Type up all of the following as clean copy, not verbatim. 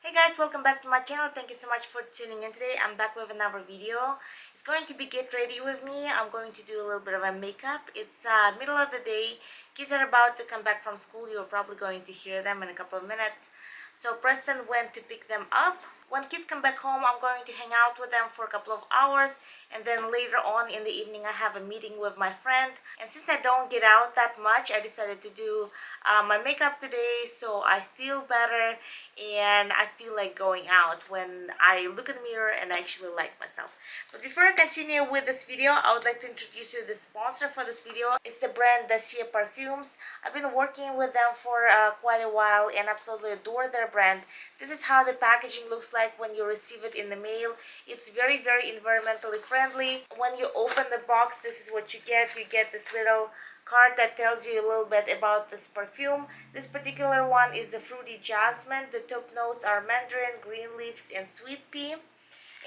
Hey guys, welcome back to my channel. Thank you so much for tuning in today. I'm back with another video. It's going to be Get Ready With Me. I'm going to do a little bit of a makeup. It's middle of the day. Kids are about to come back from school. You're probably going to hear them in a couple of minutes. So Preston went to pick them up. When kids come back home, I'm going to hang out with them for a couple of hours, and then later on in the evening I have a meeting with my friend. And since I don't get out that much, I decided to do my makeup today so I feel better and I feel like going out when I look in the mirror and I actually like myself. But before I continue with this video, I would like to introduce you to the sponsor for this video. It's the brand Dossier perfumes. I've been working with them for quite a while and absolutely adore their brand. This is how the packaging looks like when you receive it in the mail. It's very environmentally friendly. When you open the box, this is what you get. You get this little card that tells you a little bit about this perfume. This particular one is the fruity jasmine. The top notes are mandarin, green leaves, and sweet pea.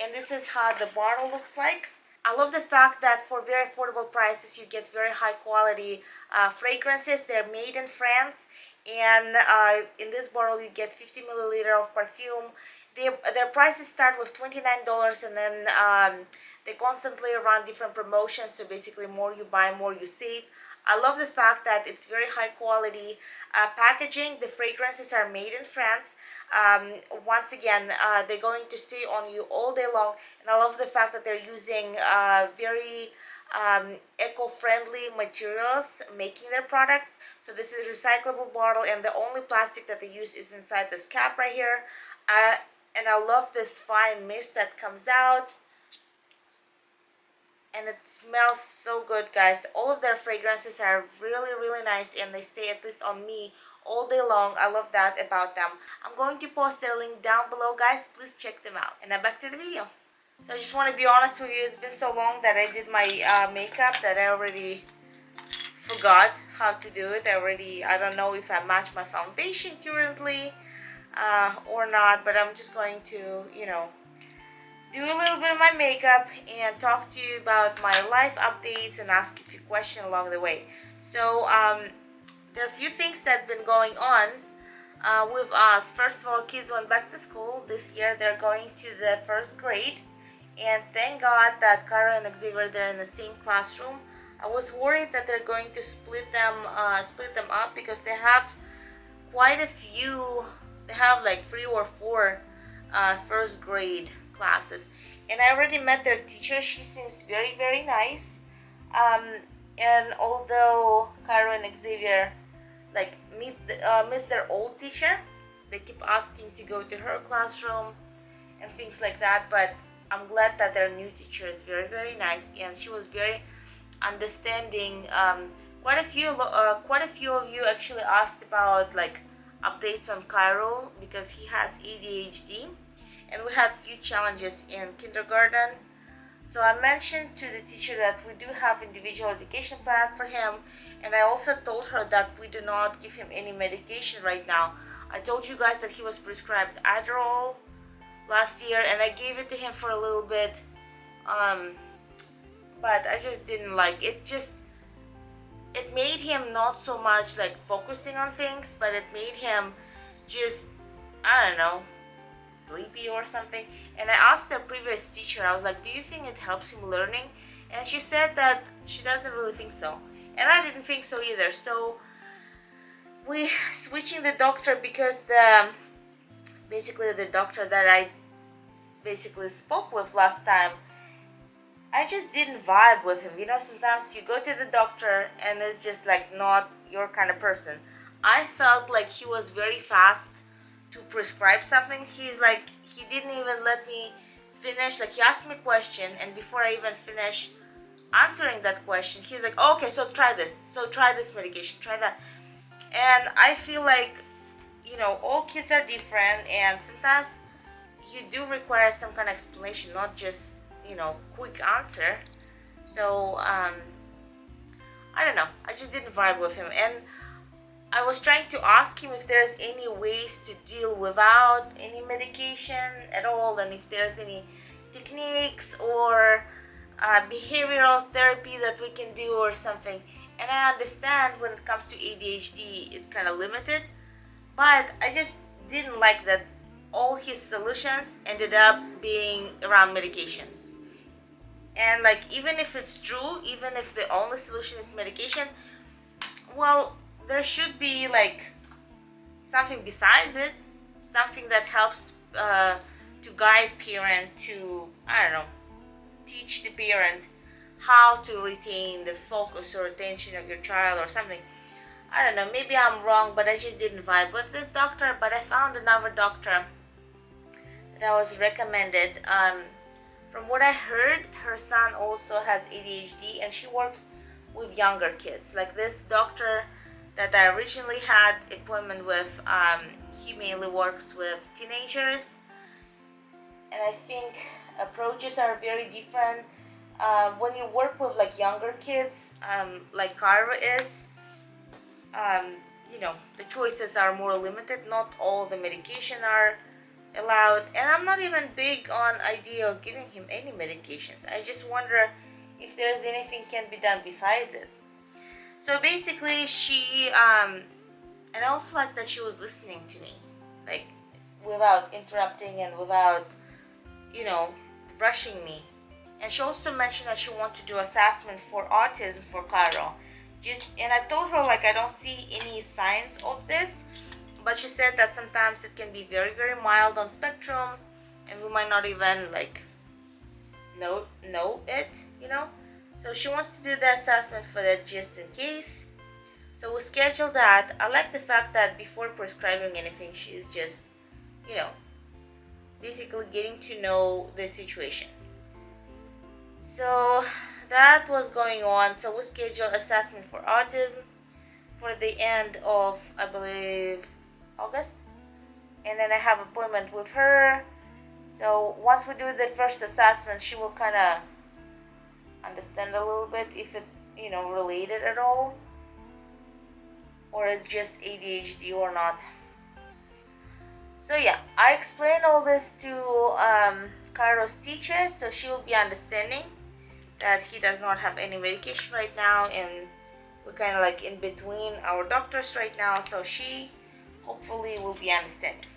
And this is how the bottle looks like. I love the fact that for very affordable prices you get very high quality fragrances. They're made in France, and in this bottle you get 50 milliliter of perfume. Their prices start with $29, and then they constantly run different promotions, so basically more you buy, more you save. I love the fact that it's very high quality packaging. The fragrances are made in France. Once again, they're going to stay on you all day long, and I love the fact that they're using very eco-friendly materials making their products. So this is a recyclable bottle, and the only plastic that they use is inside this cap right here. And I love this fine mist that comes out, and it smells so good, guys. All of their fragrances are really nice, and they stay, at least on me, all day long. I love that about them. I'm going to post their link down below, guys. Please check them out. And now back to the video. So I just want to be honest with you, it's been so long that I did my makeup that I already forgot how to do it. I don't know if I match my foundation currently or not, but I'm just going to, do a little bit of my makeup and talk to you about my life updates and ask you a few questions along the way. So there are a few things that's been going on with us. First of all, kids went back to school. This year they're going to the first grade, and thank God that Cairo and Xavier, they're in the same classroom. I was worried that they're going to split them up because they have quite a few. They have like 3 or 4 first grade classes, and I already met their teacher. She seems very nice, and although Cairo and Xavier like miss their old teacher, they keep asking to go to her classroom and things like that, but I'm glad that their new teacher is very nice, and she was very understanding. Quite a few of you actually asked about like updates on Cairo because he has ADHD, and we had few challenges in kindergarten. So I mentioned to the teacher that we do have individual education plan for him, and I also told her that we do not give him any medication right now. I told you guys that he was prescribed Adderall last year, and I gave it to him for a little bit, but I just didn't like it. It made him not so much like focusing on things, but it made him just, I don't know, sleepy or something. And I asked the previous teacher, I was like, do you think it helps him learning? And she said that she doesn't really think so, and I didn't think so either. So we switching the doctor because basically the doctor that I basically spoke with last time, I just didn't vibe with him. Sometimes you go to the doctor and it's just like not your kind of person. I felt like he was very fast to prescribe something. He didn't even let me finish. Like, he asked me a question, and before I even finish answering that question, he's like, oh, okay, so try this. So try this medication, try that. And I feel like, all kids are different, and sometimes you do require some kind of explanation, not just quick answer. So I don't know, I just didn't vibe with him, and I was trying to ask him if there's any ways to deal without any medication at all, and if there's any techniques or behavioral therapy that we can do or something. And I understand when it comes to ADHD it's kind of limited, but I just didn't like that all his solutions ended up being around medications. And like, even if it's true, even if the only solution is medication, well, there should be like something besides it, something that helps to guide parent, to, I don't know, teach the parent how to retain the focus or attention of your child or something. I don't know, maybe I'm wrong, but I just didn't vibe with this doctor. But I found another doctor that I was recommended. From what I heard, her son also has ADHD, and she works with younger kids. Like this doctor that I originally had appointment with, he mainly works with teenagers, and I think approaches are very different. When you work with like younger kids, like Cairo is, the choices are more limited. Not all the medication are allowed, and I'm not even big on idea of giving him any medications. I just wonder if there's anything can be done besides it. So basically, she and I also like that she was listening to me, like without interrupting and without rushing me. And she also mentioned that she wanted to do assessment for autism for Cairo. And I told her like I don't see any signs of this, but she said that sometimes it can be very, very mild on spectrum, and we might not even like know it. So she wants to do the assessment for that just in case. So we scheduled that. I like the fact that before prescribing anything, she's just, basically getting to know the situation. So that was going on. So we scheduled assessment for autism for the end of, I believe, August. And then I have appointment with her. So once we do the first assessment, she will kind of understand a little bit if it, related at all, or it's just ADHD or not. So yeah, I explained all this to Cairo's teacher, so she will be understanding that he does not have any medication right now, and we're kind of like in between our doctors right now, so she hopefully will be understanding.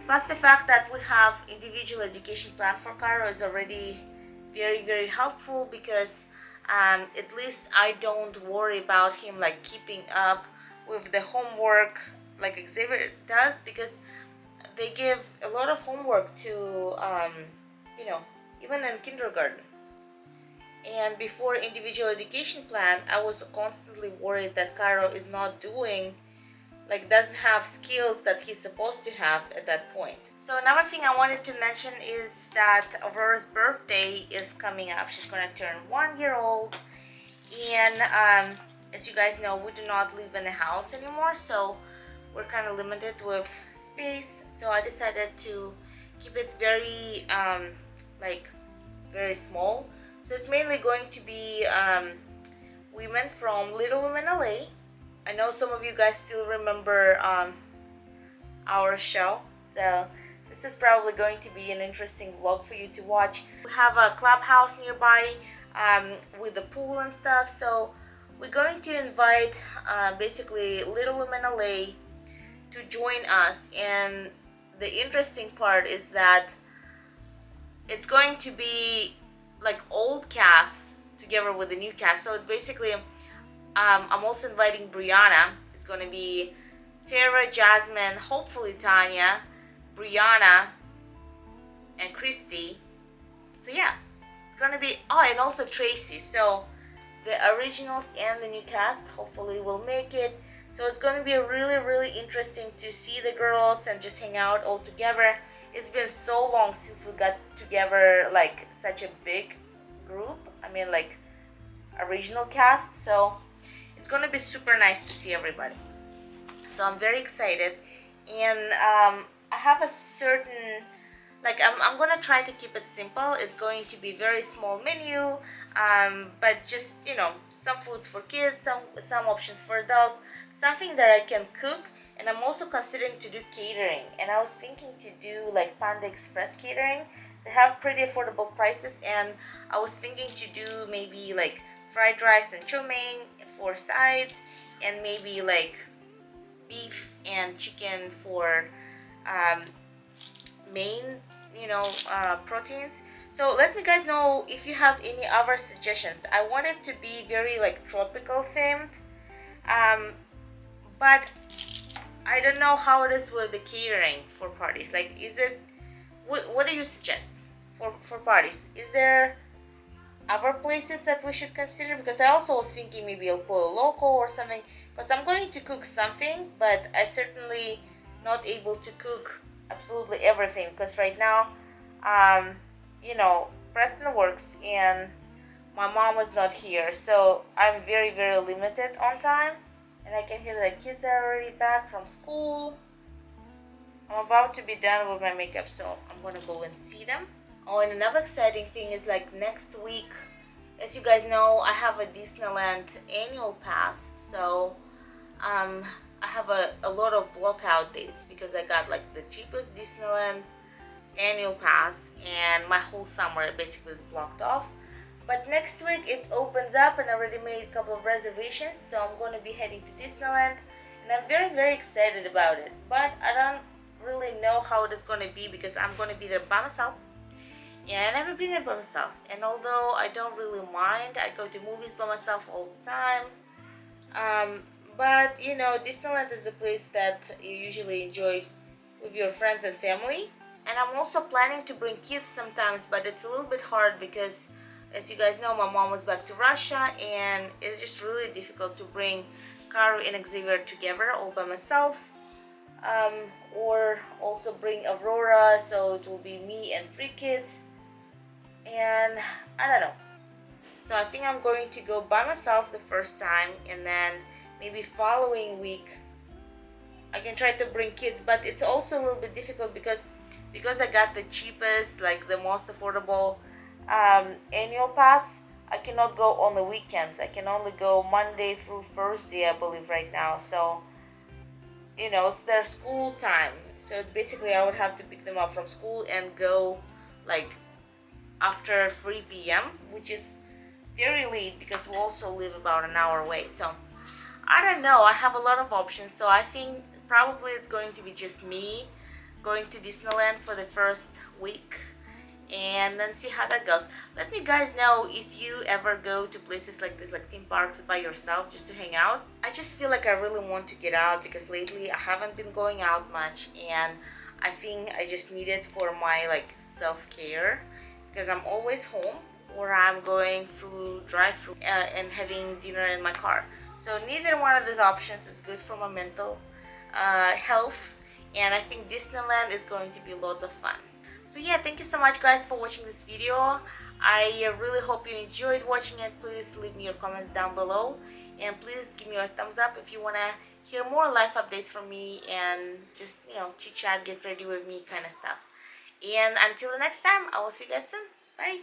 Plus the fact that we have individual education plan for Cairo is already very, very helpful, because at least I don't worry about him like keeping up with the homework like Xavier does, because they give a lot of homework to even in kindergarten. And before individual education plan, I was constantly worried that Cairo is not doing, like doesn't have skills that he's supposed to have at that point. So another thing I wanted to mention is that Aurora's birthday is coming up. She's gonna turn 1 year old, and as you guys know, we do not live in a house anymore, so we're kind of limited with space. So I decided to keep it very very small. So it's mainly going to be women from Little Women LA. I know some of you guys still remember our show, so this is probably going to be an interesting vlog for you to watch. We have a clubhouse nearby with the pool and stuff, so we're going to invite basically Little Women LA to join us. And the interesting part is that it's going to be like old cast together with the new cast. So basically I'm also inviting Brianna. It's going to be Tara, Jasmine, hopefully Tanya, Brianna, and Christy. So yeah, it's going to be, and also Tracy. So the originals and the new cast hopefully will make it. So it's going to be really, really interesting to see the girls and just hang out all together. It's been so long since we got together like such a big group. I mean like original cast. So it's going to be super nice to see everybody. So I'm very excited. And I have a certain, like I'm going to try to keep it simple. It's going to be very small menu, but just, some foods for kids, some options for adults, something that I can cook. And I'm also considering to do catering, and I was thinking to do like Panda Express catering. They have pretty affordable prices, and I was thinking to do maybe like fried rice and chow mein for sides, and maybe like beef and chicken for main, proteins. So let me guys know if you have any other suggestions. I want it to be very like tropical themed, but I don't know how it is with the catering for parties. Like, is it, what do you suggest for parties? Is there other places that we should consider? Because I also was thinking maybe El Pollo Loco or something, because I'm going to cook something, but I certainly not able to cook absolutely everything, because right now, Preston works and my mom was not here, so I'm very, very limited on time. And I can hear the kids are already back from school. I'm about to be done with my makeup, so I'm gonna go and see them. Oh, and another exciting thing is like next week, as you guys know, I have a Disneyland annual pass, so I have a lot of blockout dates because I got like the cheapest Disneyland annual pass, and my whole summer basically is blocked off. But next week it opens up, and I already made a couple of reservations, so I'm going to be heading to Disneyland, and I'm very, very excited about it. But I don't really know how it is going to be because I'm going to be there by myself, and I've never been there by myself. And although I don't really mind, I go to movies by myself all the time. But Disneyland is the place that you usually enjoy with your friends and family. And I'm also planning to bring kids sometimes, but it's a little bit hard because, as you guys know, my mom was back to Russia, and it's just really difficult to bring Cairo and Xavier together all by myself. Or also bring Aurora, so it will be me and 3 kids. And I don't know. So I think I'm going to go by myself the first time, and then maybe following week I can try to bring kids. But it's also a little bit difficult because I got the cheapest, like the most affordable annual pass. I cannot go on the weekends. I can only go Monday through Thursday, I believe, right now. So it's their school time, so it's basically I would have to pick them up from school and go like after 3 p.m., which is very late because we also live about an hour away. So I don't know, I have a lot of options, so I think probably it's going to be just me going to Disneyland for the first week and then see how that goes. Let me guys know if you ever go to places like this, like theme parks, by yourself just to hang out. I just feel like I really want to get out because lately I haven't been going out much, and I think I just need it for my like self-care because I'm always home or I'm going through drive-through and having dinner in my car. So neither one of these options is good for my mental health, and I think Disneyland is going to be lots of fun. So yeah, thank you so much guys for watching this video. I really hope you enjoyed watching it. Please leave me your comments down below, and please give me a thumbs up if you want to hear more life updates from me and just chit chat, get ready with me kind of stuff. And until the next time, I will see you guys soon. Bye.